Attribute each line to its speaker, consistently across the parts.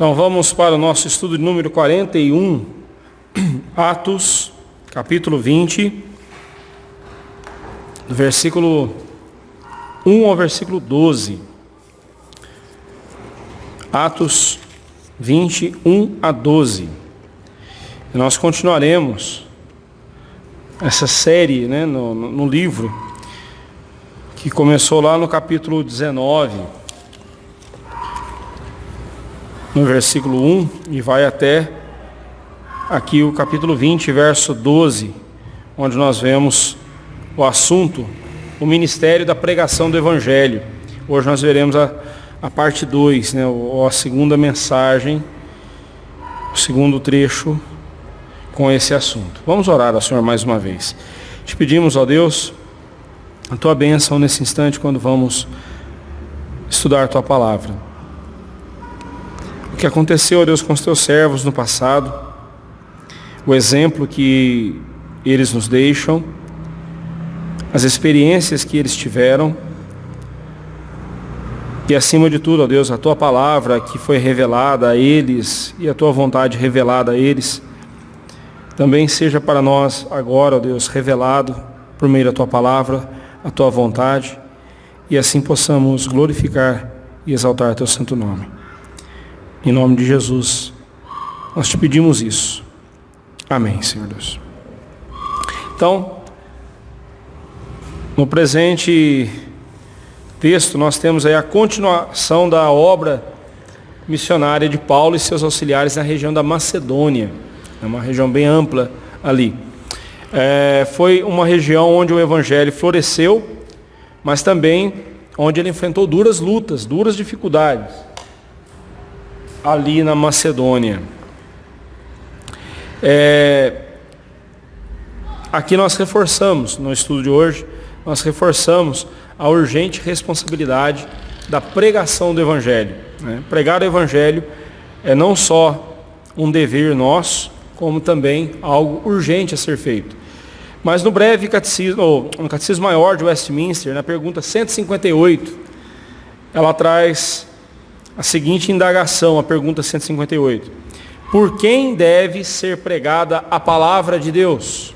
Speaker 1: Então vamos para o nosso estudo de número 41, Atos, capítulo 20, do versículo 1 ao versículo 12. Atos 20, 1 a 12. E nós continuaremos essa série, no livro, que começou lá no capítulo 19, no versículo 1, e vai até aqui o capítulo 20, verso 12, onde nós vemos o assunto, o ministério da pregação do Evangelho. Hoje nós veremos a parte 2, a segunda mensagem, o segundo trecho com esse assunto. Vamos orar ao Senhor mais uma vez. Te pedimos, ó Deus, a Tua bênção nesse instante quando vamos estudar a Tua palavra. O que aconteceu, ó Deus, com os Teus servos no passado, o exemplo que eles nos deixam, as experiências que eles tiveram, e acima de tudo, ó Deus, a Tua palavra que foi revelada a eles e a Tua vontade revelada a eles, também seja para nós agora, ó Deus, revelado por meio da Tua palavra, a Tua vontade, e assim possamos glorificar e exaltar Teu santo nome. Em nome de Jesus, nós te pedimos isso. Amém, Senhor Deus. Então, no presente texto, nós temos aí a continuação da obra missionária de Paulo e seus auxiliares na região da Macedônia. É uma região bem ampla ali. Foi uma região onde o Evangelho floresceu, mas também onde ele enfrentou duras lutas, duras dificuldades, ali na Macedônia. Aqui nós reforçamos, no estudo de hoje, nós reforçamos a urgente responsabilidade da pregação do Evangelho. Pregar o Evangelho é não só um dever nosso, como também algo urgente a ser feito. Mas no breve catecismo, no Catecismo Maior de Westminster, na pergunta 158, ela traz a seguinte indagação, a pergunta 158. Por quem deve ser pregada a palavra de Deus?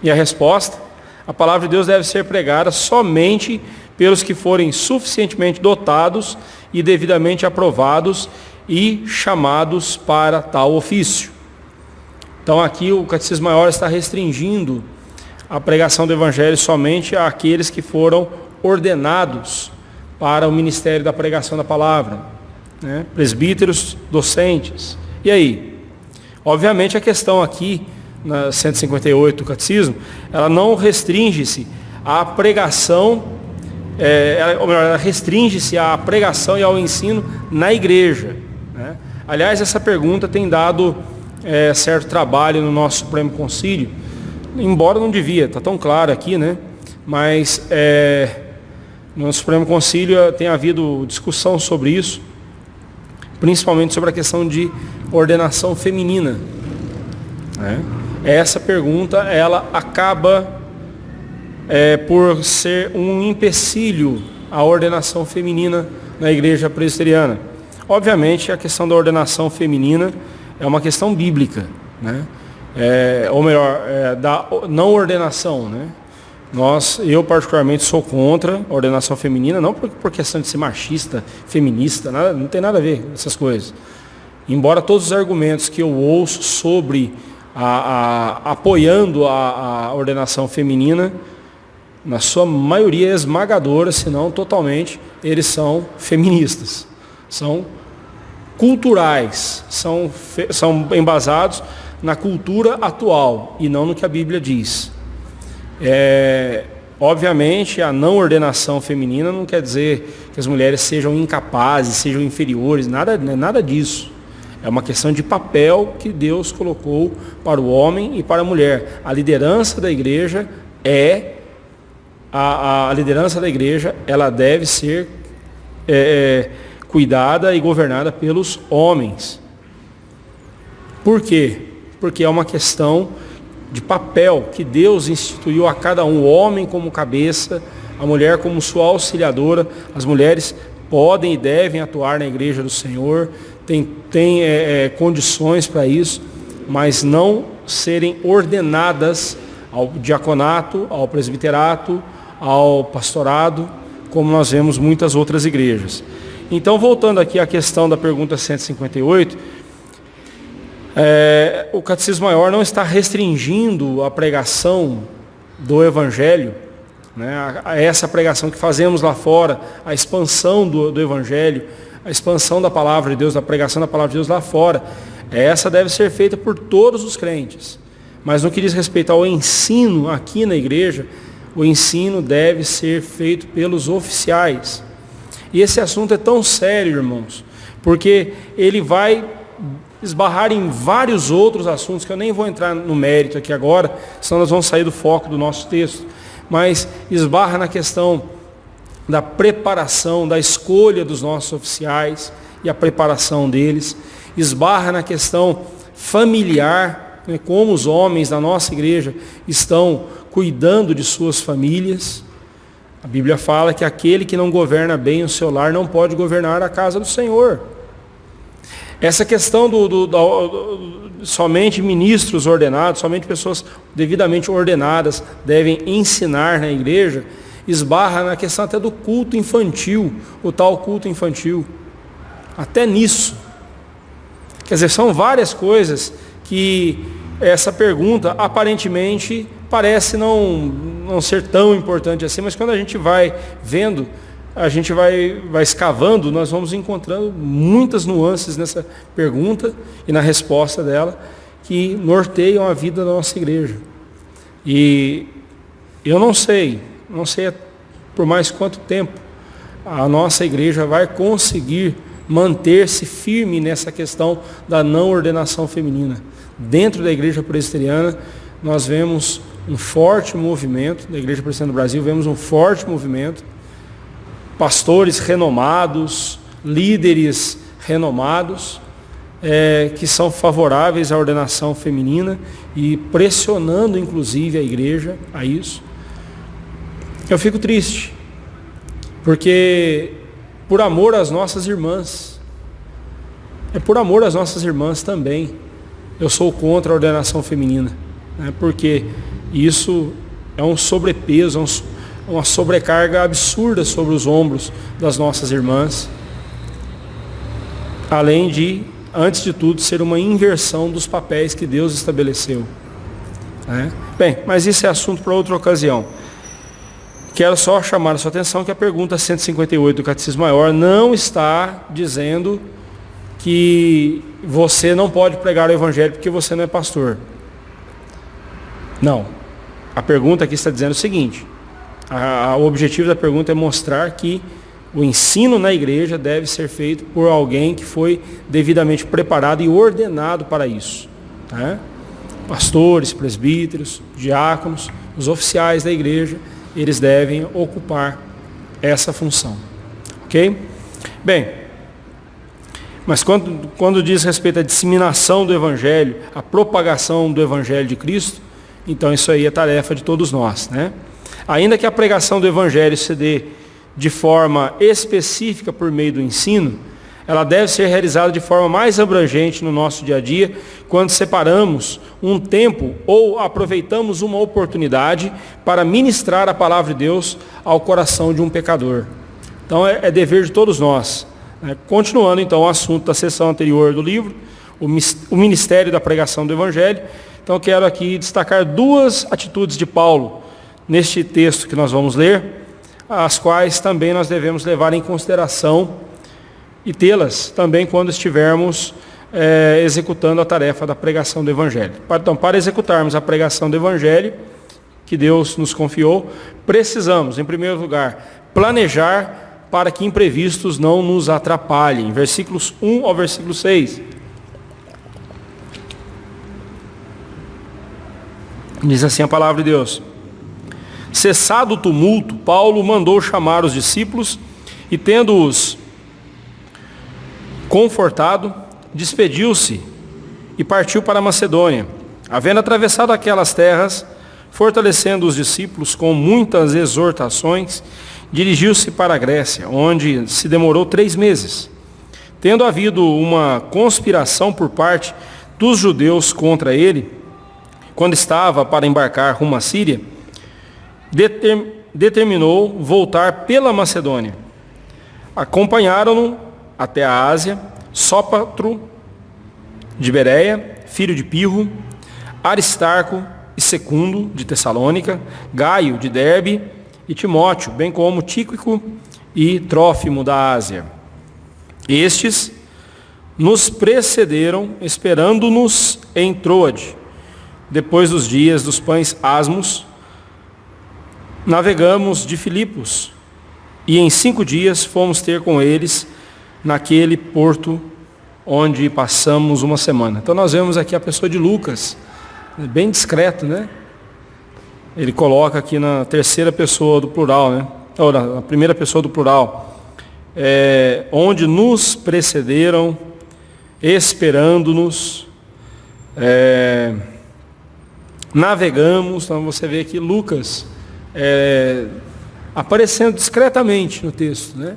Speaker 1: E a resposta: a palavra de Deus deve ser pregada somente pelos que forem suficientemente dotados e devidamente aprovados e chamados para tal ofício. Então aqui o Catecismo Maior está restringindo a pregação do Evangelho somente àqueles que foram ordenados para o ministério da pregação da palavra, presbíteros, docentes. E aí? Obviamente a questão aqui, na 158 do Catecismo, ela não restringe-se à pregação, ela restringe-se à pregação e ao ensino na igreja. Aliás, essa pergunta tem dado certo trabalho no nosso Supremo Concílio, embora não devia, está tão claro aqui, mas no Supremo Concílio tem havido discussão sobre isso, principalmente sobre a questão de ordenação feminina. Essa pergunta, ela acaba por ser um empecilho à ordenação feminina na igreja presbiteriana. Obviamente, a questão da ordenação feminina é uma questão bíblica, ou melhor, da não ordenação, Eu particularmente sou contra a ordenação feminina, não por questão de ser machista, feminista, não tem nada a ver com essas coisas. Embora todos os argumentos que eu ouço sobre apoiando a ordenação feminina, na sua maioria esmagadora, se não totalmente, eles são feministas, são culturais, são embasados na cultura atual e não no que a Bíblia diz. Obviamente, a não ordenação feminina não quer dizer que as mulheres sejam incapazes, sejam inferiores, nada disso. É uma questão de papel que Deus colocou para o homem e para a mulher. A liderança da igreja a liderança da igreja, ela deve ser cuidada e governada pelos homens. Por quê? Porque é uma questão de papel que Deus instituiu a cada um, o homem como cabeça, a mulher como sua auxiliadora. As mulheres podem e devem atuar na igreja do Senhor, tem condições para isso, mas não serem ordenadas ao diaconato, ao presbiterato, ao pastorado, como nós vemos muitas outras igrejas. Então, voltando aqui à questão da pergunta 158, o Catecismo Maior não está restringindo a pregação do Evangelho, né, a essa pregação que fazemos lá fora, a expansão do Evangelho, a expansão da palavra de Deus, a pregação da palavra de Deus lá fora. Essa deve ser feita por todos os crentes. Mas no que diz respeito ao ensino aqui na igreja, o ensino deve ser feito pelos oficiais. E esse assunto é tão sério, irmãos, porque ele vai esbarrar em vários outros assuntos, que eu nem vou entrar no mérito aqui agora, senão nós vamos sair do foco do nosso texto, mas esbarra na questão da preparação, da escolha dos nossos oficiais e a preparação deles, esbarra na questão familiar, né, como os homens da nossa igreja estão cuidando de suas famílias. A Bíblia fala que aquele que não governa bem o seu lar não pode governar a casa do Senhor. Essa questão somente ministros ordenados, somente pessoas devidamente ordenadas devem ensinar na igreja, esbarra na questão até do culto infantil, o tal culto infantil. Até nisso. Quer dizer, são várias coisas que essa pergunta aparentemente parece não ser tão importante assim, mas quando a gente vai vendo, a gente vai escavando, nós vamos encontrando muitas nuances nessa pergunta e na resposta dela que norteiam a vida da nossa igreja. E eu não sei por mais quanto tempo a nossa igreja vai conseguir manter-se firme nessa questão da não ordenação feminina. Dentro da igreja presbiteriana, nós vemos um forte movimento, da Igreja Presbiteriana do Brasil, vemos um forte movimento, pastores renomados, líderes renomados, que são favoráveis à ordenação feminina e pressionando, inclusive, a igreja a isso. Eu fico triste, porque por amor às nossas irmãs, por amor às nossas irmãs também, eu sou contra a ordenação feminina, né? Porque isso é um sobrepeso, uma sobrecarga absurda sobre os ombros das nossas irmãs, além de, antes de tudo, ser uma inversão dos papéis que Deus estabeleceu, né? Bem, mas isso é assunto para outra ocasião. Quero só chamar a sua atenção que a pergunta 158 do Catecismo Maior não está dizendo que você não pode pregar o Evangelho porque você não é pastor. Não. A pergunta aqui está dizendo o seguinte: o objetivo da pergunta é mostrar que o ensino na igreja deve ser feito por alguém que foi devidamente preparado e ordenado para isso, né? Pastores, presbíteros, diáconos, os oficiais da igreja, eles devem ocupar essa função. Ok? Bem, mas quando diz respeito à disseminação do Evangelho, à propagação do Evangelho de Cristo, então isso aí é tarefa de todos nós, né? Ainda que a pregação do Evangelho se dê de forma específica por meio do ensino, ela deve ser realizada de forma mais abrangente no nosso dia a dia, quando separamos um tempo ou aproveitamos uma oportunidade para ministrar a palavra de Deus ao coração de um pecador. Então é dever de todos nós, né? Continuando então o assunto da sessão anterior do livro, o ministério da pregação do Evangelho. Então eu quero aqui destacar duas atitudes de Paulo neste texto que nós vamos ler, as quais também nós devemos levar em consideração e tê-las também quando estivermos executando a tarefa da pregação do Evangelho. Então, para executarmos a pregação do Evangelho que Deus nos confiou, precisamos, em primeiro lugar, planejar para que imprevistos não nos atrapalhem. Versículos 1 ao versículo 6. Diz assim a palavra de Deus: cessado o tumulto, Paulo mandou chamar os discípulos e, tendo-os confortado, despediu-se e partiu para a Macedônia. Havendo atravessado aquelas terras, fortalecendo os discípulos com muitas exortações, dirigiu-se para a Grécia, onde se demorou 3 meses. Tendo havido uma conspiração por parte dos judeus contra ele, quando estava para embarcar rumo à Síria, determinou voltar pela Macedônia. Acompanharam-no até a Ásia, Sópatro de Bereia, filho de Pirro, Aristarco e Secundo de Tessalônica, Gaio de Derbe e Timóteo, bem como Tíquico e Trófimo da Ásia. Estes nos precederam, esperando-nos em Troade. Depois dos dias dos pães asmos, navegamos de Filipos, e em 5 dias fomos ter com eles naquele porto onde passamos uma semana. Então nós vemos aqui a pessoa de Lucas, bem discreto, né? Ele coloca aqui na terceira pessoa do plural, né? Ou na primeira pessoa do plural. Onde nos precederam, esperando-nos, navegamos. Então você vê aqui Lucas aparecendo discretamente no texto, né?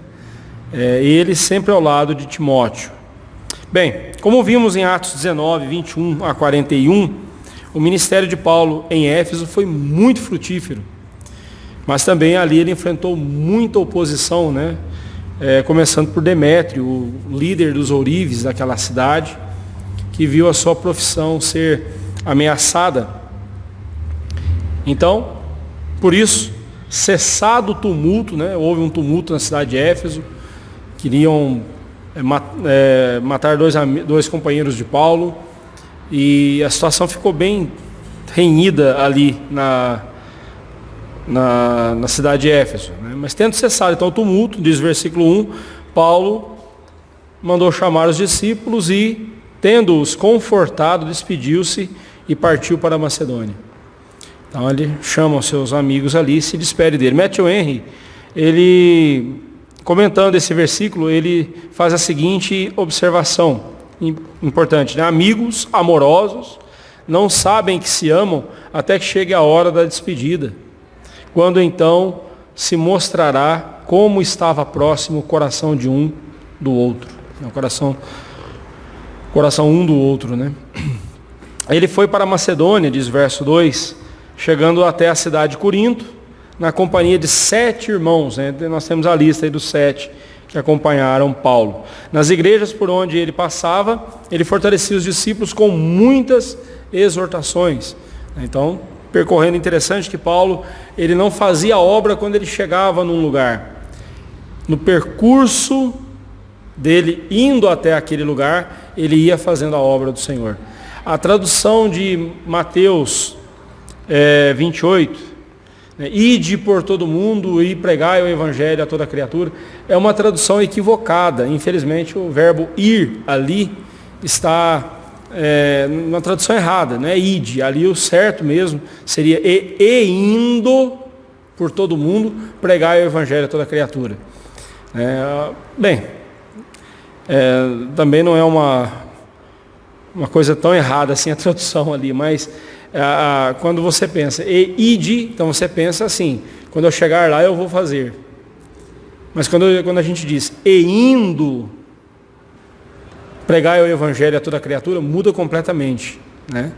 Speaker 1: Ele sempre ao lado de Timóteo. Bem, como vimos em Atos 19, 21 a 41, o ministério de Paulo em Éfeso foi muito frutífero, mas também ali ele enfrentou muita oposição, né? Começando por Demétrio, o líder dos ourives daquela cidade, que viu a sua profissão ser ameaçada. Então, por isso, cessado o tumulto, né? Houve um tumulto na cidade de Éfeso, queriam matar dois companheiros de Paulo, e a situação ficou bem renhida ali na cidade de Éfeso, né? Mas tendo cessado então o tumulto, diz o versículo 1, Paulo mandou chamar os discípulos e, tendo-os confortado, despediu-se e partiu para a Macedônia. Então ele chama os seus amigos ali e se despede dele. Matthew Henry, ele, comentando esse versículo, ele faz a seguinte observação importante, né? Amigos amorosos não sabem que se amam até que chegue a hora da despedida, quando então se mostrará como estava próximo o coração de um do outro. O coração um do outro, né? Ele foi para a Macedônia, diz verso 2, chegando até a cidade de Corinto, na companhia de 7 irmãos, né? Nós temos a lista aí dos 7 que acompanharam Paulo. Nas igrejas por onde ele passava, ele fortalecia os discípulos com muitas exortações. Então, percorrendo, interessante que Paulo, ele não fazia obra quando ele chegava num lugar. No percurso dele indo até aquele lugar, ele ia fazendo a obra do Senhor. A tradução de Mateus 28, ide por todo mundo e pregai o evangelho a toda criatura, é uma tradução equivocada. Infelizmente o verbo ir ali está uma tradução errada, não é ide. Ali o certo mesmo seria e indo por todo mundo, pregai o evangelho a toda criatura. Também não é uma coisa tão errada assim a tradução ali, mas quando você pensa e ide, então você pensa assim, quando eu chegar lá eu vou fazer. Mas quando a gente diz e indo, pregar o evangelho a toda criatura, muda completamente, né?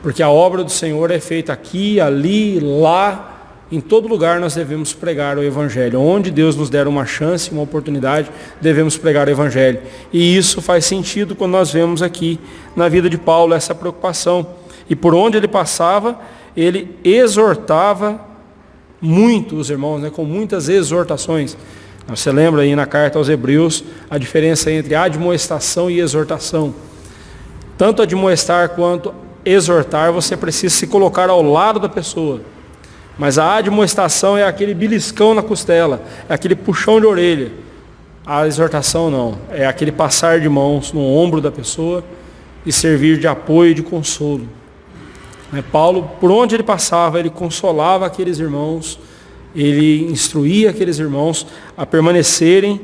Speaker 1: Porque a obra do Senhor é feita aqui, ali, lá, em todo lugar nós devemos pregar o evangelho. Onde Deus nos der uma chance, uma oportunidade, devemos pregar o evangelho. E isso faz sentido quando nós vemos aqui na vida de Paulo essa preocupação. E por onde ele passava, ele exortava muito os irmãos, né, com muitas exortações. Você lembra aí na carta aos Hebreus a diferença entre admoestação e exortação. Tanto admoestar quanto exortar, você precisa se colocar ao lado da pessoa. Mas a admoestação é aquele beliscão na costela, é aquele puxão de orelha. A exortação não, é aquele passar de mãos no ombro da pessoa e servir de apoio e de consolo. Paulo, por onde ele passava, ele consolava aqueles irmãos, ele instruía aqueles irmãos a permanecerem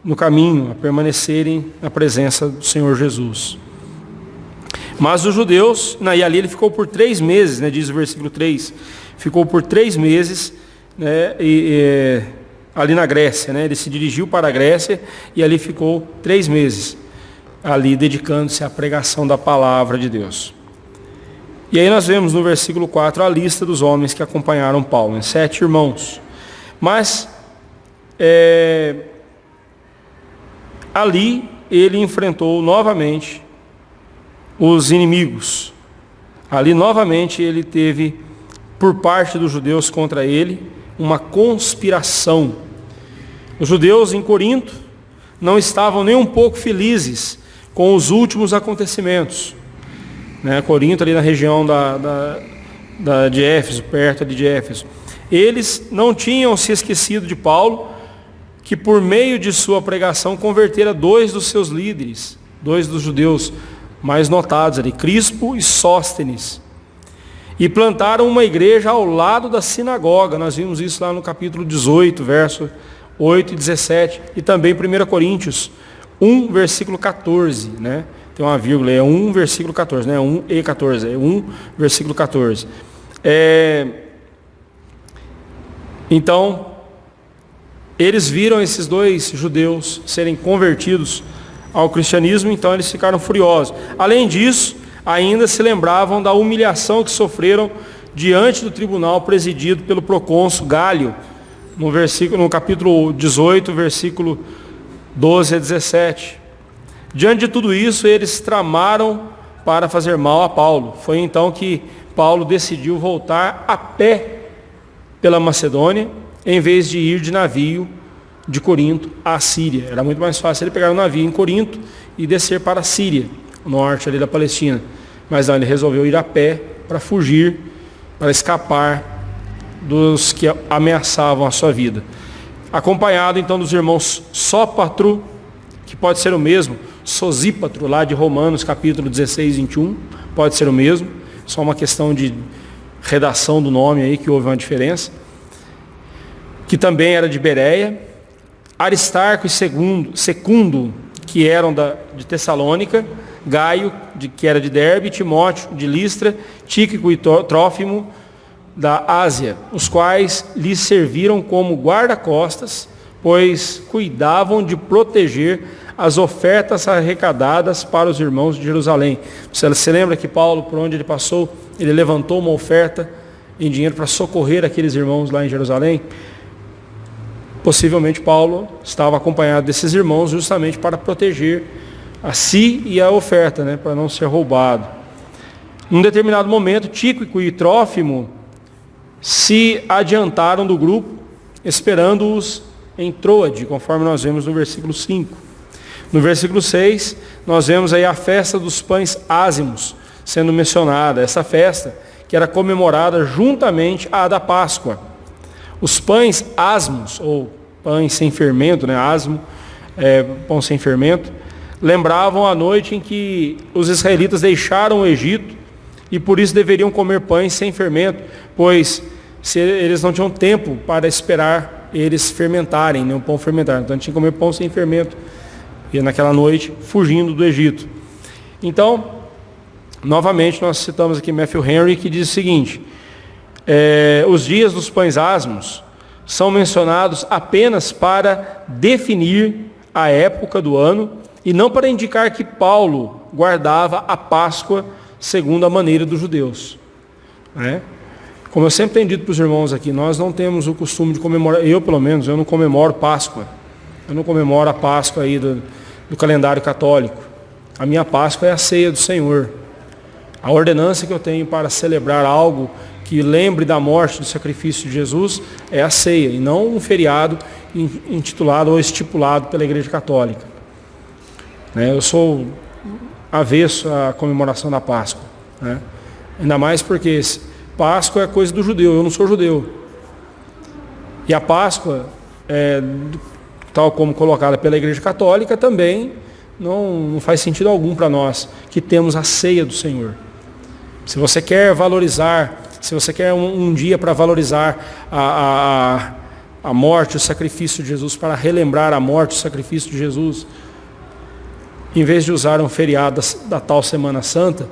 Speaker 1: no caminho, a permanecerem na presença do Senhor Jesus. Mas os judeus, e ali ele ficou por 3 meses, diz o versículo 3, ficou por 3 meses, ali na Grécia, né? Ele se dirigiu para a Grécia e ali ficou 3 meses, ali dedicando-se à pregação da palavra de Deus. E aí nós vemos no versículo 4 a lista dos homens que acompanharam Paulo, 7 irmãos. Mas ali ele enfrentou novamente os inimigos. Ali novamente ele teve, por parte dos judeus contra ele, uma conspiração. Os judeus em Corinto não estavam nem um pouco felizes com os últimos acontecimentos. Corinto, ali na região de Éfeso, perto ali de Éfeso. Eles não tinham se esquecido de Paulo, que por meio de sua pregação convertera 2 dos seus líderes, 2 dos judeus mais notados ali, Crispo e Sóstenes. E plantaram uma igreja ao lado da sinagoga. Nós vimos isso lá no capítulo 18, verso 8 e 17. E também 1 Coríntios 1, versículo 14, né? Tem uma vírgula, é 1, versículo 14, né? 1 e 14, é 1, versículo 14. Então, eles viram esses 2 judeus serem convertidos ao cristianismo, então eles ficaram furiosos. Além disso, ainda se lembravam da humilhação que sofreram diante do tribunal presidido pelo procônsul Gálio, no capítulo 18, versículo 12 a 17. Diante de tudo isso, eles tramaram para fazer mal a Paulo. Foi então que Paulo decidiu voltar a pé pela Macedônia, em vez de ir de navio de Corinto à Síria. Era muito mais fácil ele pegar um navio em Corinto e descer para a Síria, norte ali da Palestina. Mas não, ele resolveu ir a pé para fugir, para escapar dos que ameaçavam a sua vida. Acompanhado então dos irmãos Sópatro, que pode ser o mesmo, Sosípatro, lá de Romanos, capítulo 16, 21, pode ser o mesmo, só uma questão de redação do nome aí que houve uma diferença, que também era de Bereia, Aristarco e Secundo, que eram de Tessalônica, Gaio, que era de Derbe, Timóteo, de Listra, Tíquico e Trófimo, da Ásia, os quais lhes serviram como guarda-costas, pois cuidavam de proteger as ofertas arrecadadas para os irmãos de Jerusalém. Você se lembra que Paulo, por onde ele passou, ele levantou uma oferta em dinheiro para socorrer aqueles irmãos lá em Jerusalém? Possivelmente Paulo estava acompanhado desses irmãos justamente para proteger a si e a oferta, né, para não ser roubado. Num determinado momento, Tíquico e Trófimo se adiantaram do grupo, esperando-os em Troade, conforme nós vemos no versículo 5. No versículo 6, nós vemos aí a festa dos pães ázimos sendo mencionada. Essa festa que era comemorada juntamente à da Páscoa. Os pães asmos, ou pães sem fermento, né? Asmo, pão sem fermento, lembravam a noite em que os israelitas deixaram o Egito e por isso deveriam comer pães sem fermento, pois eles não tinham tempo para esperar eles fermentarem, né? O pão fermentar. Então tinha que comer pão sem fermento. E naquela noite, fugindo do Egito. Então, novamente, nós citamos aqui Matthew Henry, que diz o seguinte: os dias dos pães asmos são mencionados apenas para definir a época do ano e não para indicar que Paulo guardava a Páscoa segundo a maneira dos judeus. Como eu sempre tenho dito para os irmãos aqui, nós não temos o costume de comemorar, pelo menos, eu não comemoro Páscoa. Eu não comemoro a Páscoa aí do calendário católico. A minha Páscoa é a ceia do Senhor. A ordenança que eu tenho para celebrar algo que lembre da morte, do sacrifício de Jesus, é a ceia, e não um feriado intitulado ou estipulado pela Igreja Católica. Eu sou avesso à comemoração da Páscoa. Ainda mais porque Páscoa é coisa do judeu, eu não sou judeu. E a Páscoa, tal como colocada pela Igreja Católica, também não faz sentido algum para nós, que temos a ceia do Senhor. Se você quer valorizar, se você quer um dia para valorizar a morte, o sacrifício de Jesus, para relembrar a morte, o sacrifício de Jesus, em vez de usar um feriado da tal Semana Santa,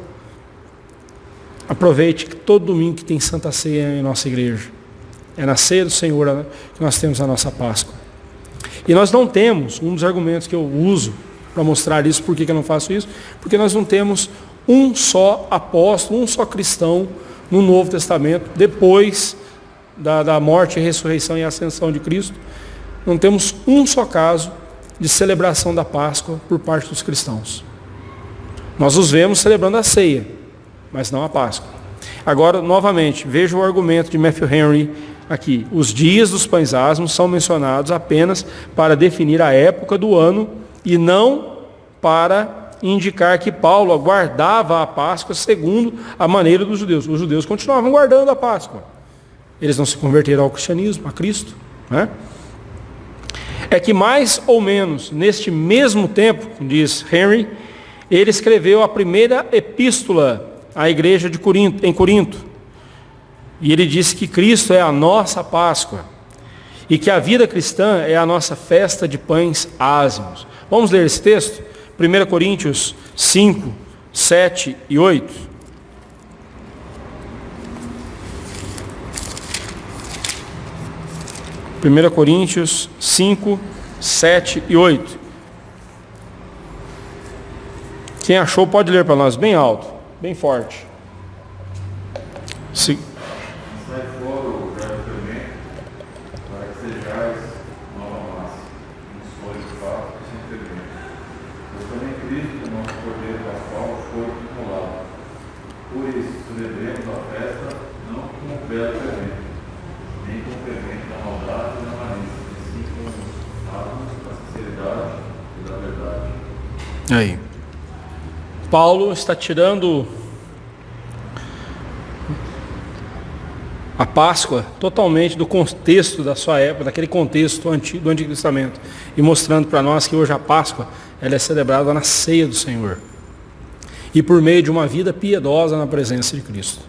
Speaker 1: aproveite que todo domingo que tem Santa Ceia em nossa igreja. É na ceia do Senhor que nós temos a nossa Páscoa. E nós não temos, um dos argumentos que eu uso para mostrar isso, por que eu não faço isso, porque nós não temos um só apóstolo, um só cristão no Novo Testamento, depois da morte, ressurreição e ascensão de Cristo, não temos um só caso de celebração da Páscoa por parte dos cristãos. Nós os vemos celebrando a ceia, mas não a Páscoa. Agora, novamente, veja o argumento de Matthew Henry aqui. Os dias dos pães asmos são mencionados apenas para definir a época do ano e não para indicar que Paulo guardava a Páscoa segundo a maneira dos judeus. Os judeus continuavam guardando a Páscoa. Eles não se converteram ao cristianismo, a Cristo, né? É que mais ou menos neste mesmo tempo, diz Henry, ele escreveu a primeira epístola à igreja de Corinto, em Corinto. E ele disse que Cristo é a nossa Páscoa e que a vida cristã é a nossa festa de pães ázimos. Vamos ler esse texto? 1 Coríntios 5, 7 e 8. 1 Coríntios 5, 7 e 8. Quem achou pode ler para nós bem alto, bem forte.
Speaker 2: Sai fora o verbo fermento, para que sejais nova massa, um só de fato e sem fermento. Pois também Cristo, o nosso cordeiro pascal, foi imolado. Por isso, celebremos a festa não com o belo fermento, nem com o fermento da maldade e da malícia, e sim com os átomos da sinceridade e da verdade.
Speaker 1: Aí. Paulo está tirando a Páscoa totalmente do contexto da sua época, daquele contexto do Antigo Testamento, e mostrando para nós que hoje a Páscoa ela é celebrada na ceia do Senhor e por meio de uma vida piedosa na presença de Cristo.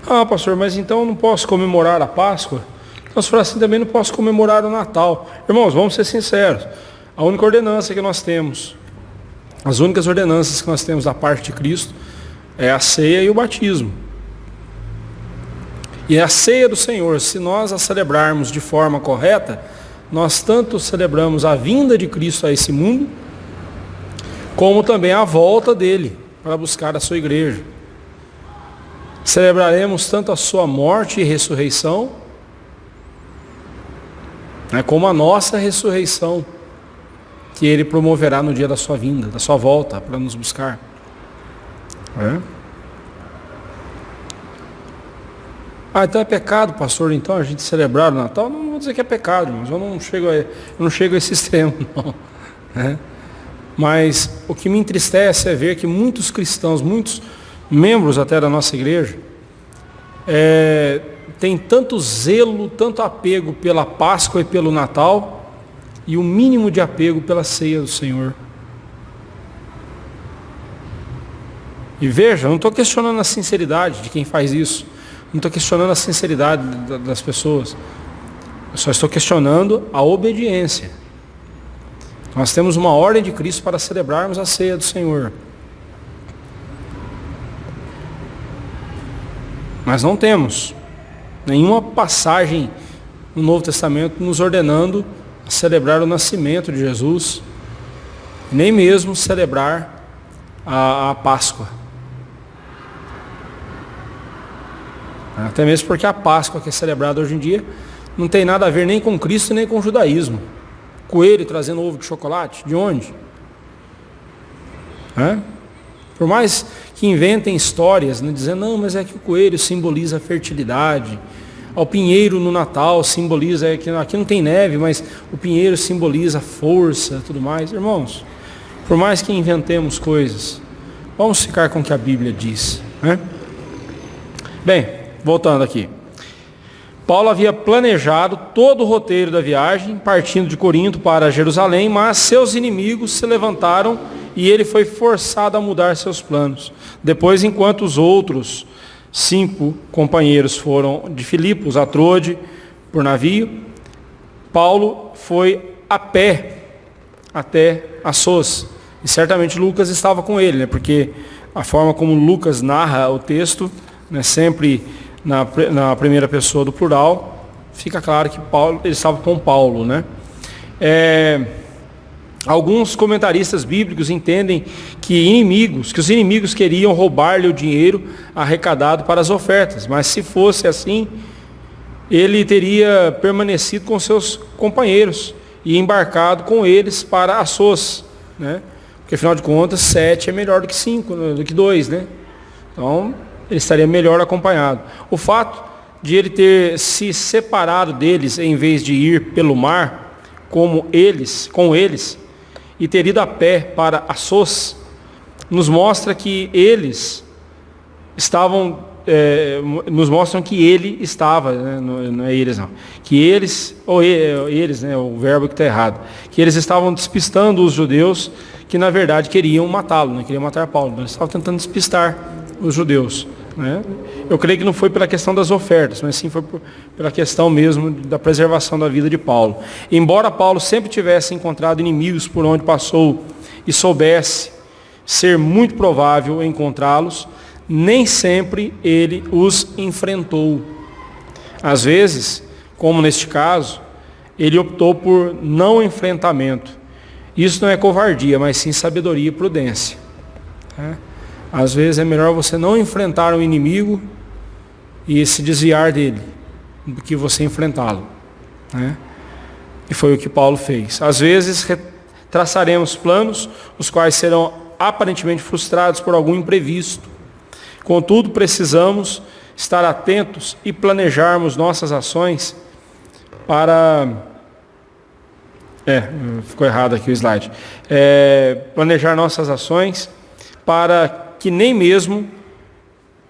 Speaker 1: Ah, pastor, mas então eu não posso comemorar a Páscoa? Nós falamos assim, também não posso comemorar o Natal. Irmãos, vamos ser sinceros. A única ordenança que nós temos, as únicas ordenanças que nós temos da parte de Cristo é a ceia e o batismo. E a ceia do Senhor, se nós a celebrarmos de forma correta, nós tanto celebramos a vinda de Cristo a esse mundo, como também a volta dele para buscar a sua igreja. Celebraremos tanto a sua morte e ressurreição, como a nossa ressurreição, que ele promoverá no dia da sua vinda, da sua volta, para nos buscar. Ah, então é pecado, pastor, então a gente celebrar o Natal? Não vou dizer que é pecado, mas eu não chego a esse extremo, não. Mas o que me entristece é ver que muitos cristãos, muitos membros até da nossa igreja, têm tanto zelo, tanto apego pela Páscoa e pelo Natal, e o mínimo de apego pela ceia do Senhor. E veja, eu não estou questionando a sinceridade de quem faz isso. Não estou questionando a sinceridade das pessoas. Eu só estou questionando a obediência. Nós temos uma ordem de Cristo para celebrarmos a ceia do Senhor. Mas não temos nenhuma passagem no Novo Testamento nos ordenando a celebrar o nascimento de Jesus, nem mesmo celebrar a Páscoa. Até mesmo porque a Páscoa que é celebrada hoje em dia não tem nada a ver nem com Cristo nem com o judaísmo. Coelho trazendo ovo de chocolate, de onde? Por mais que inventem histórias, dizendo, não, mas é que o coelho simboliza a fertilidade, o pinheiro no Natal simboliza, que aqui não tem neve, mas o pinheiro simboliza força, tudo mais. Irmãos, por mais que inventemos coisas, vamos ficar com o que a Bíblia diz. Bem, voltando aqui. Paulo havia planejado todo o roteiro da viagem, partindo de Corinto para Jerusalém, mas seus inimigos se levantaram e ele foi forçado a mudar seus planos. Depois, enquanto os outros 5 companheiros foram de Filipos a Troade por navio, Paulo foi a pé até Assos. E certamente Lucas estava com ele, porque a forma como Lucas narra o texto, sempre na primeira pessoa do plural, fica claro que ele estava com Paulo, né? Alguns comentaristas bíblicos entendem que os inimigos queriam roubar-lhe o dinheiro arrecadado para as ofertas, mas se fosse assim, ele teria permanecido com seus companheiros e embarcado com eles para Assos, né? Porque afinal de contas, 7 é melhor do que 5, do que 2, né? Então, ele estaria melhor acompanhado. O fato de ele ter se separado deles em vez de ir pelo mar, com eles, e ter ido a pé para Assos, nos mostra que eles estavam, nos mostram que ele estava, né? Não é eles não, que eles, eles, né? O verbo que está errado, que eles estavam despistando os judeus que na verdade queriam matá-lo, né? Queriam matar Paulo, mas eles estavam tentando despistar os judeus, né? Eu creio que não foi pela questão das ofertas, mas sim foi pela questão mesmo da preservação da vida de Paulo. Embora Paulo sempre tivesse encontrado inimigos por onde passou e soubesse ser muito provável encontrá-los, nem sempre ele os enfrentou. Às vezes, como neste caso, ele optou por não enfrentamento. Isso não é covardia, mas sim sabedoria e prudência, né? Às vezes é melhor você não enfrentar um inimigo e se desviar dele, do que você enfrentá-lo, né? E foi o que Paulo fez. Às vezes traçaremos planos, os quais serão aparentemente frustrados por algum imprevisto. Contudo, precisamos estar atentos e planejarmos nossas ações para... ficou errado aqui o slide. Planejar nossas ações para que nem mesmo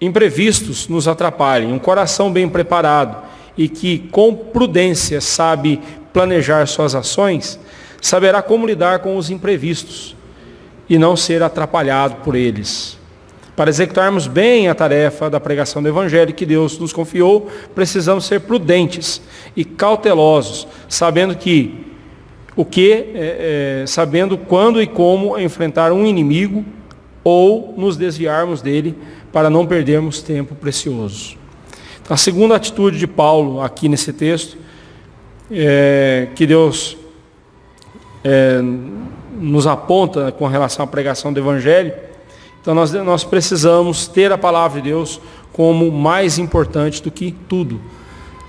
Speaker 1: imprevistos nos atrapalhem. Um coração bem preparado e que com prudência sabe planejar suas ações, saberá como lidar com os imprevistos e não ser atrapalhado por eles. Para executarmos bem a tarefa da pregação do Evangelho que Deus nos confiou, precisamos ser prudentes e cautelosos, sabendo sabendo quando e como enfrentar um inimigo ou nos desviarmos dele para não perdermos tempo precioso. Então, a segunda atitude de Paulo aqui nesse texto, que Deus nos aponta com relação à pregação do Evangelho, então nós precisamos ter a palavra de Deus como mais importante do que tudo.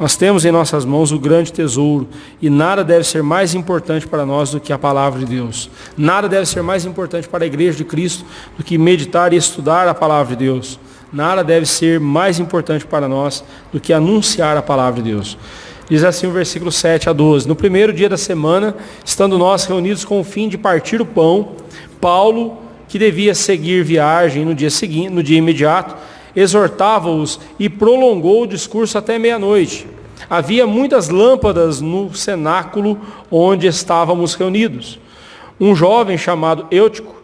Speaker 1: Nós temos em nossas mãos o grande tesouro e nada deve ser mais importante para nós do que a palavra de Deus. Nada deve ser mais importante para a igreja de Cristo do que meditar e estudar a palavra de Deus. Nada deve ser mais importante para nós do que anunciar a palavra de Deus. Diz assim o versículo 7 a 12. No primeiro dia da semana, estando nós reunidos com o fim de partir o pão, Paulo, que devia seguir viagem no dia imediato, exortava-os e prolongou o discurso até meia-noite. Havia muitas lâmpadas no cenáculo onde estávamos reunidos. Um jovem chamado Eutico,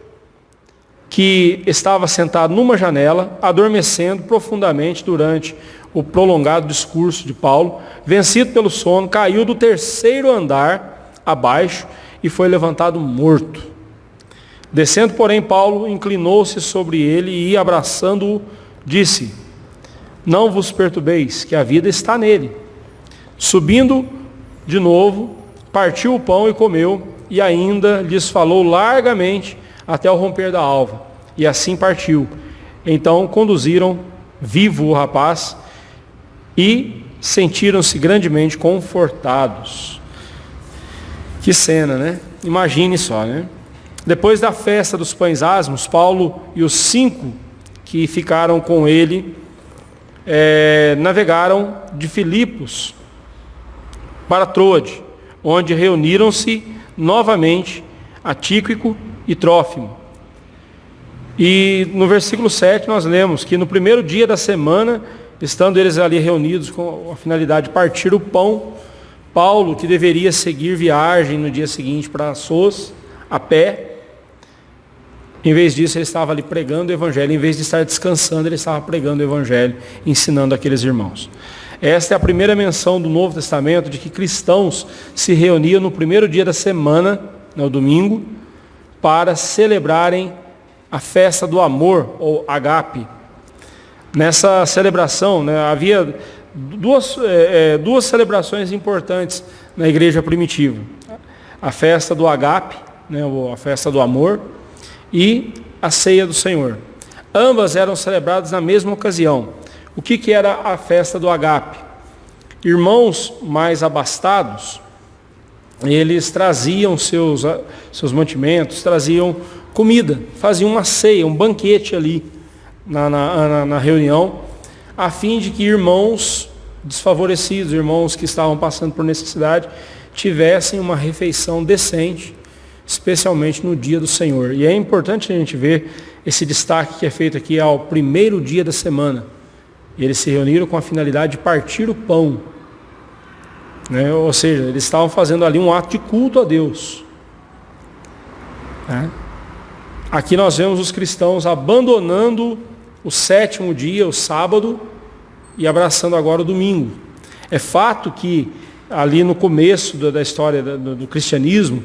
Speaker 1: que estava sentado numa janela, adormecendo profundamente durante o prolongado discurso de Paulo, vencido pelo sono, caiu do 3º andar abaixo e foi levantado morto. Descendo, porém, Paulo inclinou-se sobre ele e, abraçando-o, disse: não vos perturbeis, que a vida está nele. Subindo de novo, partiu o pão e comeu, e ainda lhes falou largamente até o romper da alva, e assim partiu. Então conduziram vivo o rapaz e sentiram-se grandemente confortados. Que cena, né? Imagine só, né? Depois da festa dos pães asmos, Paulo e os 5 que ficaram com ele, navegaram de Filipos para Troade, onde reuniram-se novamente a Tíquico e Trófimo. E no versículo 7 nós lemos que no primeiro dia da semana, estando eles ali reunidos com a finalidade de partir o pão, Paulo, que deveria seguir viagem no dia seguinte para Assos, a pé, em vez disso, ele estava ali pregando o Evangelho. Em vez de estar descansando, ele estava pregando o Evangelho, ensinando aqueles irmãos. Esta é a primeira menção do Novo Testamento de que cristãos se reuniam no primeiro dia da semana, no domingo, para celebrarem a festa do amor, ou agape. Nessa celebração, né, havia duas celebrações importantes na igreja primitiva. A festa do agape, né, a festa do amor, e a ceia do Senhor. Ambas eram celebradas na mesma ocasião. O que era a festa do agape? Irmãos mais abastados, eles traziam seus mantimentos, traziam comida, faziam uma ceia, um banquete ali na reunião, a fim de que irmãos desfavorecidos, irmãos que estavam passando por necessidade, tivessem uma refeição decente, especialmente no dia do Senhor. E é importante a gente ver esse destaque que é feito aqui ao primeiro dia da semana. Eles se reuniram com a finalidade de partir o pão. Né? Ou seja, eles estavam fazendo ali um ato de culto a Deus. Né? Aqui nós vemos os cristãos abandonando o sétimo dia, o sábado, e abraçando agora o domingo. É fato que ali no começo da história do cristianismo,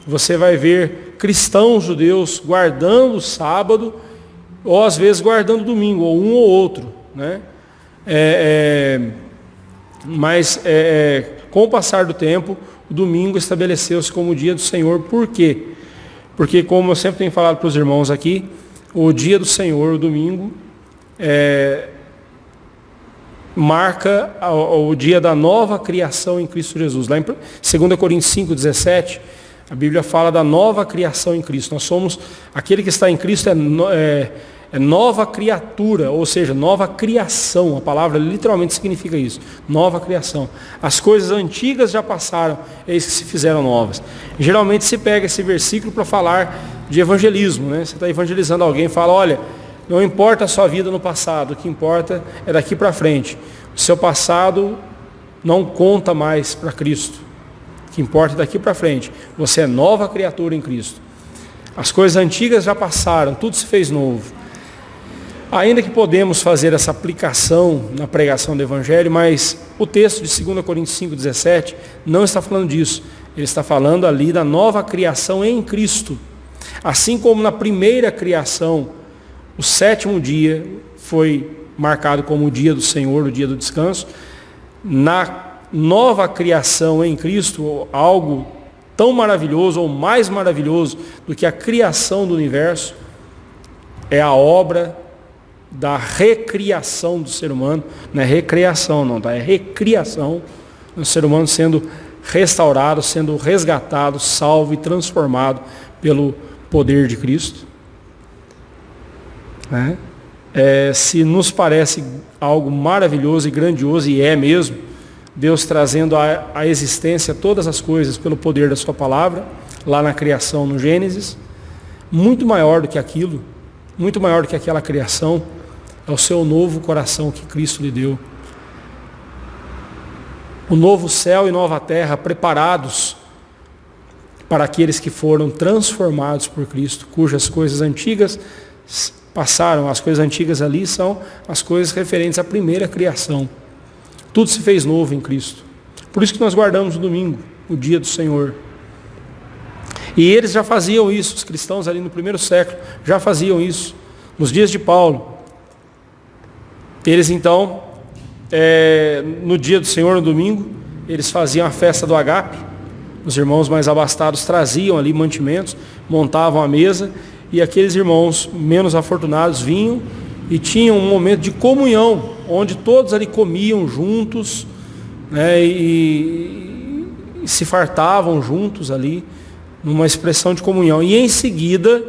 Speaker 1: você vai ver cristãos judeus guardando o sábado, ou às vezes guardando o domingo, ou um ou outro. Né? Mas com o passar do tempo, o domingo estabeleceu-se como o dia do Senhor. Por quê? Porque, como eu sempre tenho falado para os irmãos aqui, o dia do Senhor, o domingo, marca o dia da nova criação em Cristo Jesus. Lá em 2 Coríntios 5,17, a Bíblia fala da nova criação em Cristo. Nós somos, aquele que está em Cristo é nova criatura, ou seja, nova criação. A palavra literalmente significa isso, nova criação. As coisas antigas já passaram, eis que se fizeram novas. Geralmente se pega esse versículo para falar de evangelismo, né? Você está evangelizando alguém e fala, olha, não importa a sua vida no passado, o que importa é daqui para frente. O seu passado não conta mais para Cristo. O que importa é daqui para frente. Você é nova criatura em Cristo. As coisas antigas já passaram, tudo se fez novo. Ainda que podemos fazer essa aplicação na pregação do Evangelho, mas o texto de 2 Coríntios 5,17 não está falando disso. Ele está falando ali da nova criação em Cristo. Assim como na primeira criação, o sétimo dia foi marcado como o dia do Senhor, o dia do descanso. Na nova criação em Cristo, algo tão maravilhoso ou mais maravilhoso do que a criação do universo, é a obra da recriação do ser humano. Não é recriação não, tá? É recriação do ser humano sendo restaurado, sendo resgatado, salvo e transformado pelo poder de Cristo. Né? Se nos parece algo maravilhoso e grandioso, e é mesmo, Deus trazendo à existência todas as coisas pelo poder da sua palavra, lá na criação, no Gênesis, muito maior do que aquilo, muito maior do que aquela criação, é o seu novo coração que Cristo lhe deu. O novo céu e nova terra preparados para aqueles que foram transformados por Cristo, cujas coisas antigas passaram. As coisas antigas ali são as coisas referentes à primeira criação. Tudo se fez novo em Cristo. Por isso que nós guardamos o domingo, o dia do Senhor. E eles já faziam isso, os cristãos ali no primeiro século já faziam isso. Nos dias de Paulo, eles então, no dia do Senhor, no domingo, eles faziam a festa do agape. Os irmãos mais abastados traziam ali mantimentos, montavam a mesa, e aqueles irmãos menos afortunados vinham e tinham um momento de comunhão, onde todos ali comiam juntos, né, e se fartavam juntos ali, numa expressão de comunhão. E em seguida,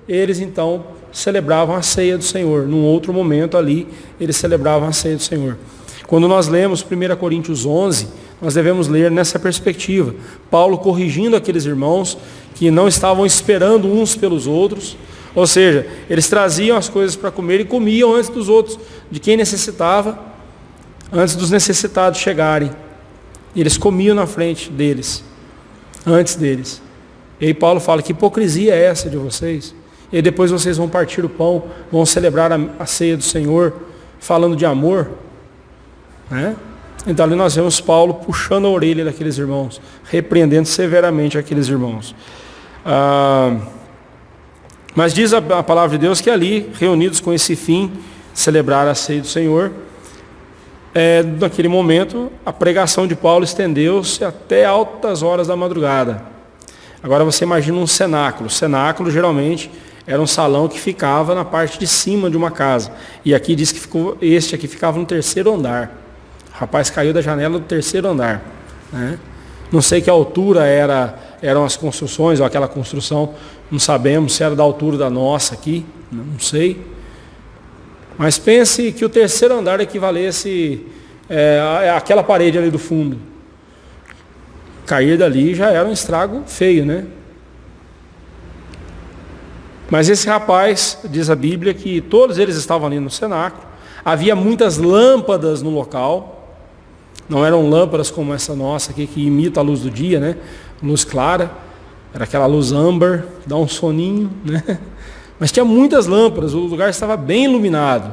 Speaker 1: eles então celebravam a ceia do Senhor. Num outro momento ali, eles celebravam a ceia do Senhor. Quando nós lemos 1 Coríntios 11, nós devemos ler nessa perspectiva. Paulo corrigindo aqueles irmãos que não estavam esperando uns pelos outros, ou seja, eles traziam as coisas para comer e comiam antes dos outros, de quem necessitava, antes dos necessitados chegarem. Eles comiam na frente deles, antes deles. E aí Paulo fala, que hipocrisia é essa de vocês? E aí depois vocês vão partir o pão, vão celebrar a ceia do Senhor, falando de amor, né? Então ali nós vemos Paulo puxando a orelha daqueles irmãos, repreendendo severamente aqueles irmãos. Mas diz a palavra de Deus que ali, reunidos com esse fim, celebrar a ceia do Senhor, naquele momento, a pregação de Paulo estendeu-se até altas horas da madrugada. Agora você imagina um cenáculo. O cenáculo, geralmente, era um salão que ficava na parte de cima de uma casa. E aqui diz que este aqui ficava no terceiro andar. O rapaz caiu da janela do terceiro andar, né? Não sei que altura eram as construções, ou aquela construção, não sabemos se era da altura da nossa aqui, não sei. Mas pense que o terceiro andar equivalesse àquela parede ali do fundo. Cair dali já era um estrago feio, né? Mas esse rapaz, diz a Bíblia, que todos eles estavam ali no cenáculo. Havia muitas lâmpadas no local. Não eram lâmpadas como essa nossa aqui, que imita a luz do dia, né? Luz clara. Era aquela luz âmbar, que dá um soninho, né? Mas tinha muitas lâmpadas, o lugar estava bem iluminado,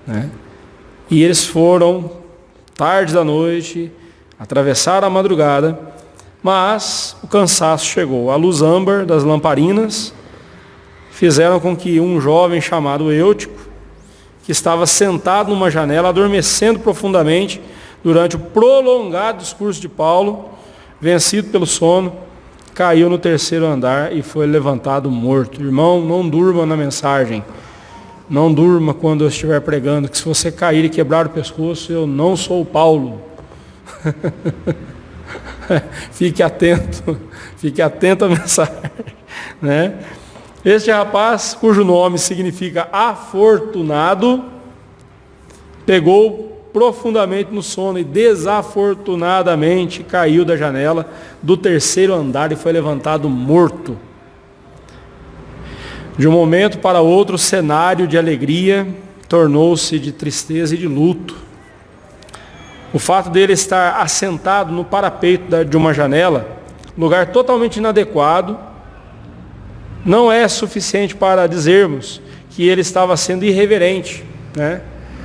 Speaker 1: né? E eles foram, tarde da noite, atravessaram a madrugada, mas o cansaço chegou. A luz âmbar das lamparinas fizeram com que um jovem chamado Eutico, que estava sentado numa janela, adormecendo profundamente, durante o prolongado discurso de Paulo, vencido pelo sono, caiu no terceiro andar e foi levantado morto. Irmão, não durma na mensagem. Não durma quando eu estiver pregando, que se você cair e quebrar o pescoço, eu não sou Paulo. Fique atento à mensagem, né? Este rapaz, cujo nome significa afortunado, pegou profundamente no sono e desafortunadamente caiu da janela do terceiro andar e foi levantado morto. De um momento para outro, o cenário de alegria tornou-se de tristeza e de luto. O fato dele estar assentado no parapeito de uma janela, lugar totalmente inadequado, não é suficiente para dizermos que ele estava sendo irreverente, né?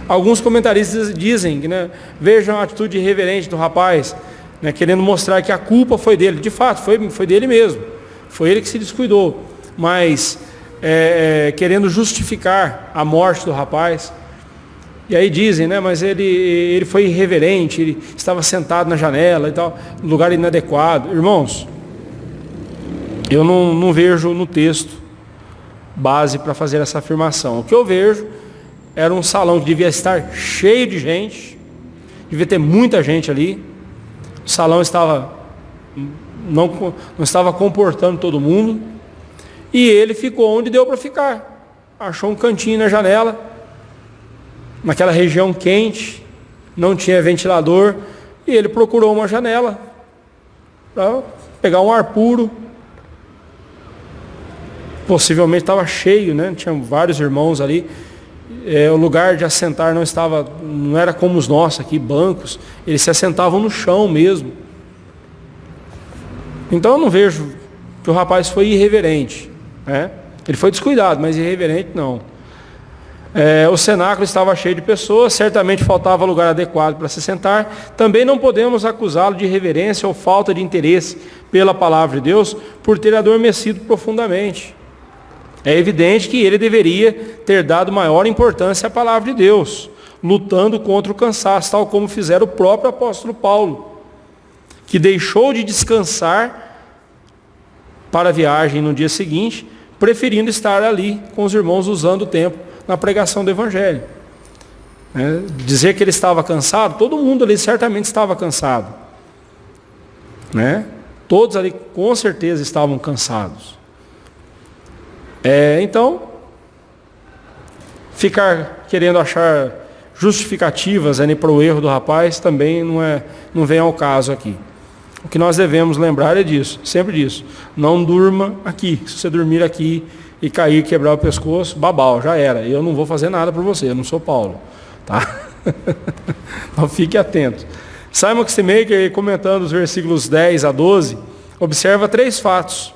Speaker 1: Alguns comentaristas dizem, né, vejam a atitude irreverente do rapaz, né, querendo mostrar que a culpa foi dele. De fato, foi dele mesmo. Foi ele que se descuidou. Mas querendo justificar a morte do rapaz. E aí dizem, né, mas ele foi irreverente, ele estava sentado na janela e tal, no lugar inadequado. Irmãos, eu não vejo no texto base para fazer essa afirmação. O que eu vejo era um salão que devia estar cheio de gente, devia ter muita gente ali. O salão não estava comportando todo mundo. E ele ficou onde deu para ficar. Achou um cantinho na janela, naquela região quente, não tinha ventilador, e ele procurou uma janela para pegar um ar puro. Possivelmente estava cheio, né? Tinha vários irmãos ali. O lugar de assentar não era como os nossos aqui, bancos. Eles se assentavam no chão mesmo. Então eu não vejo que o rapaz foi irreverente, né? Ele foi descuidado, mas irreverente não. O cenáculo estava cheio de pessoas, certamente faltava lugar adequado para se sentar. Também não podemos acusá-lo de irreverência ou falta de interesse pela palavra de Deus por ter adormecido profundamente. É evidente que ele deveria ter dado maior importância à palavra de Deus, lutando contra o cansaço, tal como fizera o próprio apóstolo Paulo, que deixou de descansar para a viagem no dia seguinte, preferindo estar ali com os irmãos usando o tempo na pregação do Evangelho. Dizer que ele estava cansado, todo mundo ali certamente estava cansado, né? Todos ali com certeza estavam cansados. Então, ficar querendo achar justificativas para o erro do rapaz também não vem ao caso aqui. O que nós devemos lembrar é disso, sempre disso. Não durma aqui. Se você dormir aqui e cair, quebrar o pescoço, babau, já era. Eu não vou fazer nada por você, eu não sou Paulo. Tá? Então fique atento. Simon Kistemaker, comentando os versículos 10 a 12, observa 3 fatos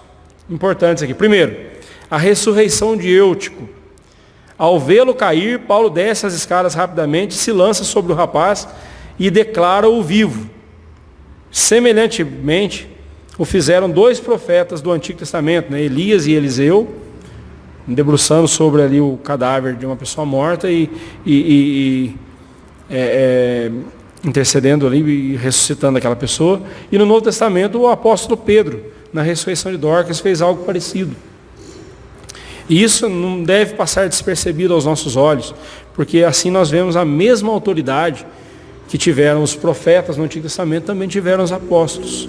Speaker 1: importantes aqui. Primeiro, a ressurreição de Eutico. Ao vê-lo cair, Paulo desce as escadas rapidamente, se lança sobre o rapaz e declara-o vivo. Semelhantemente, o fizeram 2 profetas do Antigo Testamento, Elias e Eliseu, debruçando sobre ali o cadáver de uma pessoa morta e intercedendo ali e ressuscitando aquela pessoa. E no Novo Testamento o apóstolo Pedro, na ressurreição de Dorcas, fez algo parecido. E isso não deve passar despercebido aos nossos olhos, porque assim nós vemos a mesma autoridade que tiveram os profetas no Antigo Testamento, também tiveram os apóstolos.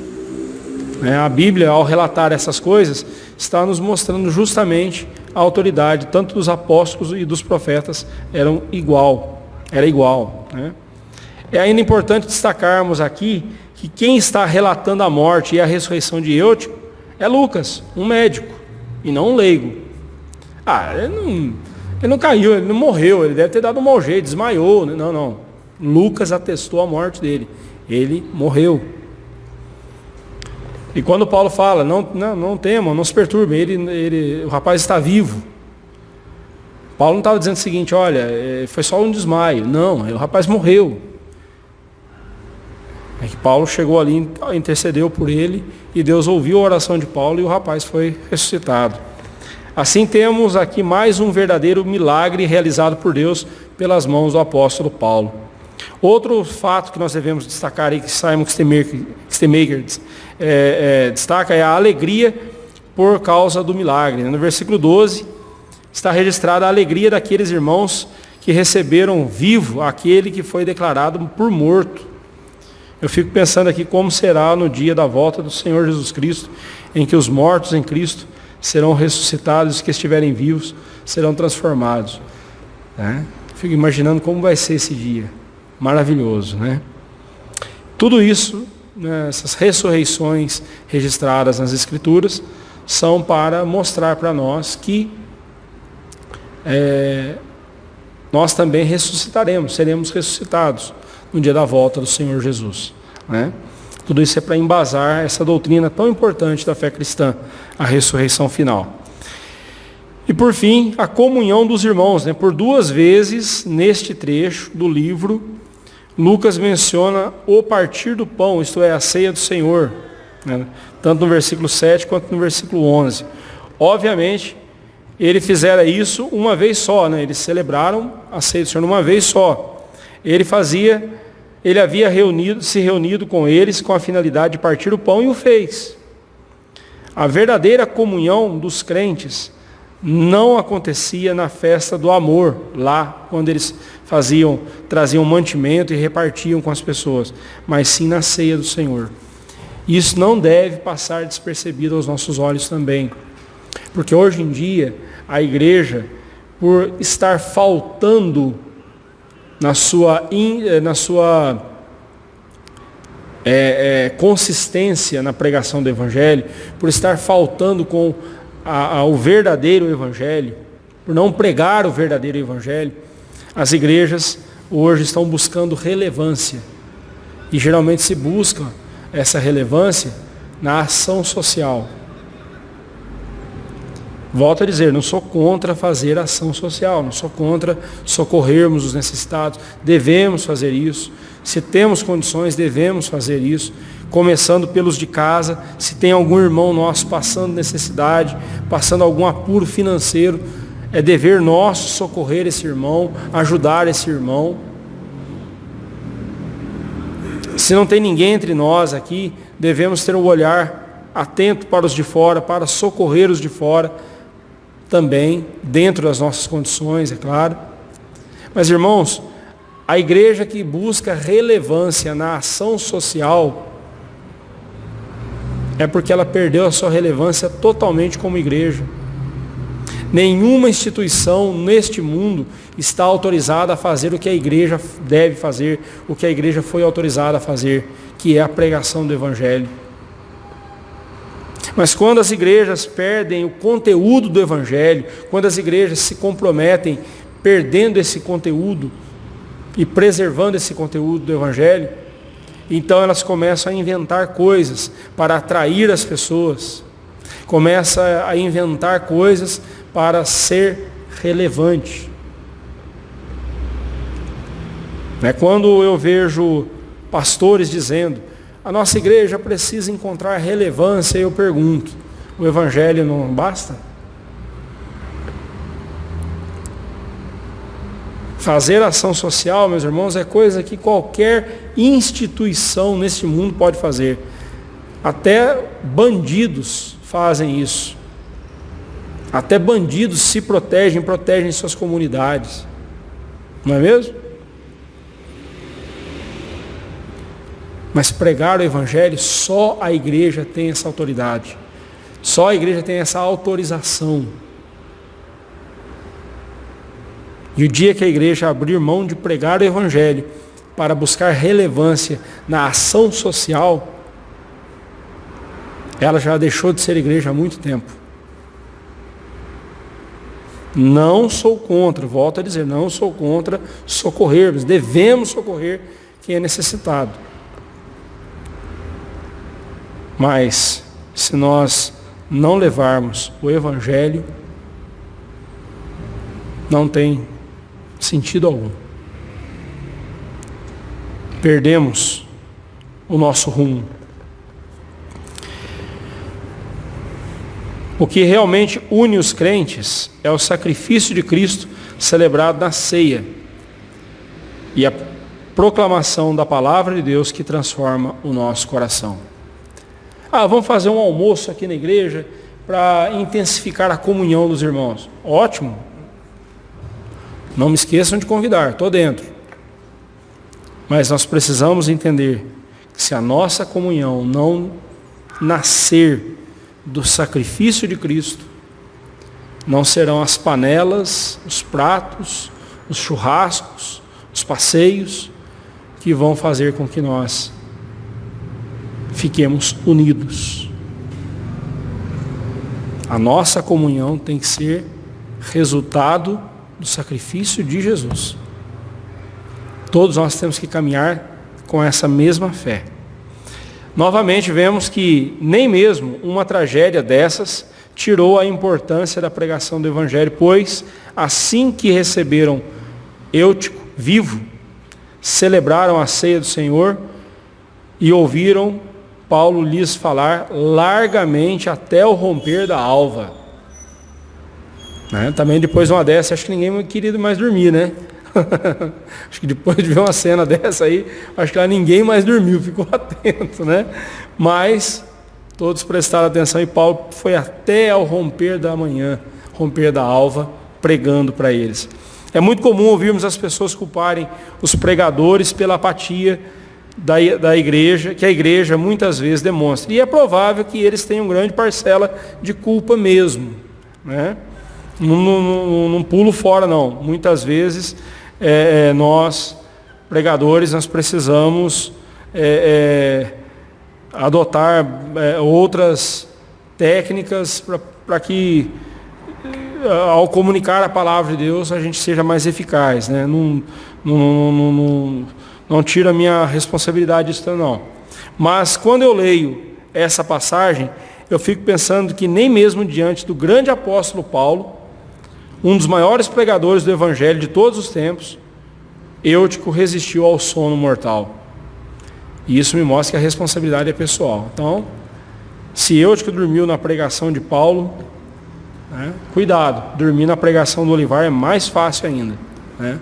Speaker 1: A Bíblia, ao relatar essas coisas, está nos mostrando justamente a autoridade, tanto dos apóstolos e dos profetas, era igual. Né? É ainda importante destacarmos aqui que quem está relatando a morte e a ressurreição de Eutico é Lucas, um médico, e não um leigo. Ele não caiu, ele não morreu, ele deve ter dado um mau jeito, desmaiou. Não. Lucas atestou a morte dele. Ele morreu. E quando Paulo fala, não temam, não se perturbem, o rapaz está vivo. Paulo não estava dizendo o seguinte, olha, foi só um desmaio. Não, o rapaz morreu. É que Paulo chegou ali, intercedeu por ele, e Deus ouviu a oração de Paulo e o rapaz foi ressuscitado. Assim temos aqui mais um verdadeiro milagre realizado por Deus pelas mãos do apóstolo Paulo. Outro fato que nós devemos destacar aí, que Simon Kistemaker destaca, é a alegria por causa do milagre. No versículo 12 está registrada a alegria daqueles irmãos que receberam vivo aquele que foi declarado por morto. Eu fico pensando aqui como será no dia da volta do Senhor Jesus Cristo, em que os mortos em Cristo serão ressuscitados, os que estiverem vivos serão transformados. Fico imaginando como vai ser esse dia. Maravilhoso, né? Tudo isso, essas ressurreições registradas nas Escrituras, são para mostrar para nós que nós também ressuscitaremos, seremos ressuscitados no dia da volta do Senhor Jesus, né? Tudo isso é para embasar essa doutrina tão importante da fé cristã, a ressurreição final. E por fim, a comunhão dos irmãos, né? Por 2 vezes neste trecho do livro, Lucas menciona o partir do pão, isto é, a ceia do Senhor, né? Tanto no versículo 7 quanto no versículo 11. Obviamente, ele fizera isso uma vez só, né? Eles celebraram a ceia do Senhor uma vez só. Ele havia se reunido com eles com a finalidade de partir o pão e o fez. A verdadeira comunhão dos crentes não acontecia na festa do amor, lá quando eles traziam mantimento e repartiam com as pessoas, mas sim na ceia do Senhor. Isso não deve passar despercebido aos nossos olhos também, porque hoje em dia a igreja, por estar faltando na sua consistência na pregação do Evangelho, por estar faltando com o verdadeiro Evangelho, por não pregar o verdadeiro Evangelho, as igrejas hoje estão buscando relevância. E geralmente se busca essa relevância na ação social. Volto a dizer, não sou contra fazer ação social, não sou contra socorrermos os necessitados, devemos fazer isso. Se temos condições, devemos fazer isso, começando pelos de casa. Se tem algum irmão nosso passando necessidade, passando algum apuro financeiro, é dever nosso socorrer esse irmão, ajudar esse irmão. Se não tem ninguém entre nós aqui, devemos ter um olhar atento para os de fora, para socorrer os de fora, também, dentro das nossas condições, é claro. Mas, irmãos, a igreja que busca relevância na ação social é porque ela perdeu a sua relevância totalmente como igreja. Nenhuma instituição neste mundo está autorizada a fazer o que a igreja deve fazer, o que a igreja foi autorizada a fazer, que é a pregação do Evangelho. Mas quando as igrejas perdem o conteúdo do Evangelho, quando as igrejas se comprometem perdendo esse conteúdo e preservando esse conteúdo do Evangelho, então elas começam a inventar coisas para atrair as pessoas, começam a inventar coisas para ser relevante. Quando eu vejo pastores dizendo, a nossa igreja precisa encontrar relevância, eu pergunto, o Evangelho não basta? Fazer ação social, meus irmãos, é coisa que qualquer instituição nesse mundo pode fazer. Até bandidos fazem isso. Até bandidos se protegem suas comunidades. Não é mesmo? Mas pregar o Evangelho, só a igreja tem essa autoridade. Só a igreja tem essa autorização. E o dia que a igreja abrir mão de pregar o Evangelho para buscar relevância na ação social, ela já deixou de ser igreja há muito tempo. Não sou contra, volto a dizer, não sou contra socorrermos. Devemos socorrer quem é necessitado. Mas, se nós não levarmos o Evangelho, não tem sentido algum. Perdemos o nosso rumo. O que realmente une os crentes é o sacrifício de Cristo celebrado na ceia e a proclamação da palavra de Deus que transforma o nosso coração. Vamos fazer um almoço aqui na igreja para intensificar a comunhão dos irmãos. Ótimo. Não me esqueçam de convidar, estou dentro. Mas nós precisamos entender que se a nossa comunhão não nascer do sacrifício de Cristo, não serão as panelas, os pratos, os churrascos, os passeios que vão fazer com que nós fiquemos unidos. A nossa comunhão tem que ser resultado do sacrifício de Jesus. Todos nós temos que caminhar com essa mesma fé. Novamente vemos que nem mesmo uma tragédia dessas tirou a importância da pregação do Evangelho, pois assim que receberam Eutico vivo, celebraram a ceia do Senhor e ouviram Paulo lhes falar largamente até o romper da alva. Também depois de uma dessa, acho que ninguém queria mais dormir, né? Acho que depois de ver uma cena dessa aí, acho que lá ninguém mais dormiu, ficou atento, né? Mas todos prestaram atenção e Paulo foi até ao romper da manhã, romper da alva, pregando para eles. É muito comum ouvirmos as pessoas culparem os pregadores pela apatia da igreja, que a igreja muitas vezes demonstra. E é provável que eles tenham grande parcela de culpa mesmo, né? Não pulo fora, não. Muitas vezes nós, pregadores, nós precisamos adotar outras técnicas para que, ao comunicar a palavra de Deus, a gente seja mais eficaz, né? Não tira a minha responsabilidade disso, não. Mas quando eu leio essa passagem, eu fico pensando que nem mesmo diante do grande apóstolo Paulo, um dos maiores pregadores do Evangelho de todos os tempos, Eutico resistiu ao sono mortal. E isso me mostra que a responsabilidade é pessoal. Então, se Eutico dormiu na pregação de Paulo, né, cuidado, dormir na pregação do Olivar é mais fácil ainda, né?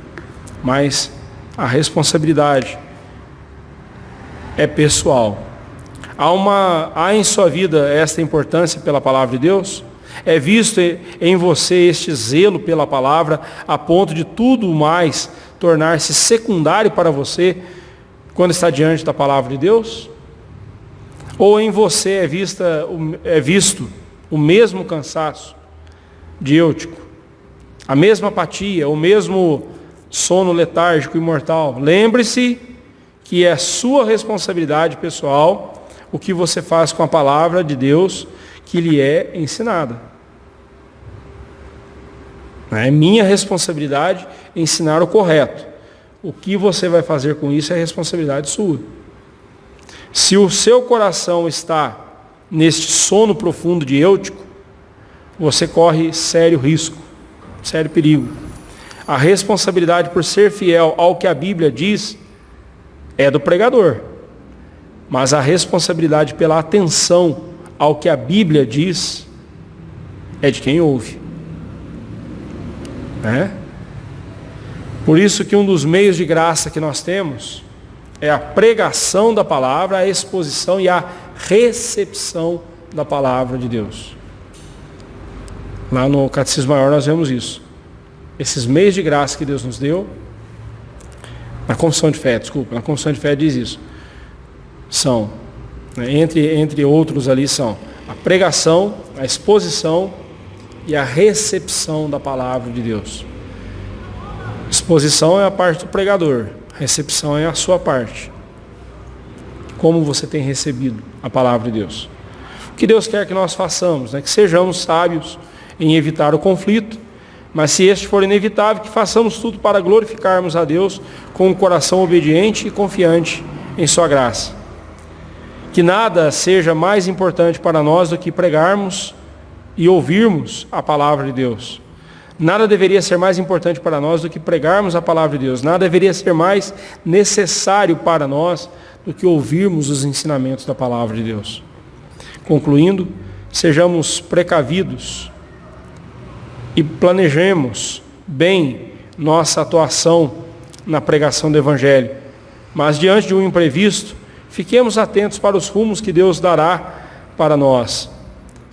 Speaker 1: Mas a responsabilidade é pessoal. Há em sua vida esta importância pela palavra de Deus? É visto em você este zelo pela palavra a ponto de tudo mais tornar-se secundário para você quando está diante da palavra de Deus? Ou em você é visto o mesmo cansaço de Eutico, a mesma apatia, o mesmo sono letárgico e mortal? Lembre-se que é sua responsabilidade pessoal o que você faz com a palavra de Deus que lhe é ensinada. É minha responsabilidade ensinar o correto. O que você vai fazer com isso é responsabilidade sua. Se o seu coração está neste sono profundo de Eutico, você corre sério risco, sério perigo. A responsabilidade por ser fiel ao que a Bíblia diz é do pregador. Mas a responsabilidade pela atenção ao que a Bíblia diz é de quem ouve. Por isso que um dos meios de graça que nós temos é a pregação da palavra, a exposição e a recepção da palavra de Deus. Lá no Catecismo Maior nós vemos isso. Esses meios de graça que Deus nos deu, na Confissão de Fé diz isso. São, né, entre outros ali são a pregação, a exposição e a recepção da palavra de Deus. Exposição é a parte do pregador, recepção é a sua parte. Como você tem recebido a palavra de Deus? O que Deus quer que nós façamos, né? Que sejamos sábios em evitar o conflito, mas se este for inevitável, que façamos tudo para glorificarmos a Deus com um coração obediente e confiante em sua graça. Que nada seja mais importante para nós do que pregarmos e ouvirmos a palavra de Deus. Nada deveria ser mais importante para nós do que pregarmos a palavra de Deus. Nada deveria ser mais necessário para nós do que ouvirmos os ensinamentos da palavra de Deus. Concluindo, sejamos precavidos e planejemos bem nossa atuação na pregação do Evangelho. Mas diante de um imprevisto, fiquemos atentos para os rumos que Deus dará para nós.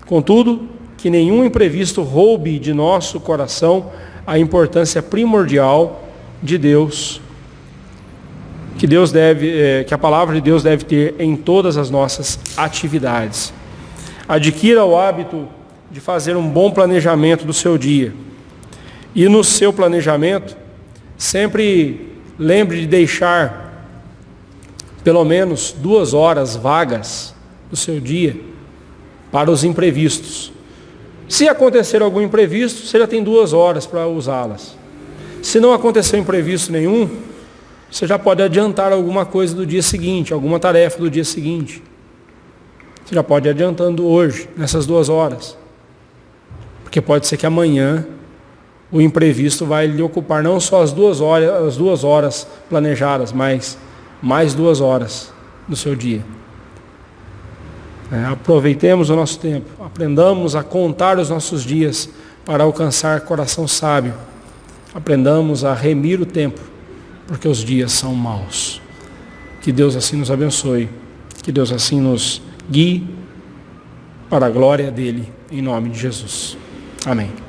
Speaker 1: Contudo, que nenhum imprevisto roube de nosso coração a importância primordial de Deus, que a palavra de Deus deve ter em todas as nossas atividades. Adquira o hábito de fazer um bom planejamento do seu dia. E no seu planejamento, sempre lembre de deixar pelo menos 2 horas vagas do seu dia para os imprevistos. Se acontecer algum imprevisto, você já tem 2 horas para usá-las. Se não acontecer imprevisto nenhum, você já pode adiantar alguma coisa do dia seguinte, alguma tarefa do dia seguinte. Você já pode ir adiantando hoje, nessas 2 horas. Porque pode ser que amanhã o imprevisto vai lhe ocupar não só as 2 horas planejadas, mas mais 2 horas do seu dia. Aproveitemos o nosso tempo, aprendamos a contar os nossos dias para alcançar coração sábio. Aprendamos a remir o tempo, porque os dias são maus. Que Deus assim nos abençoe, que Deus assim nos guie para a glória dele, em nome de Jesus. Amém.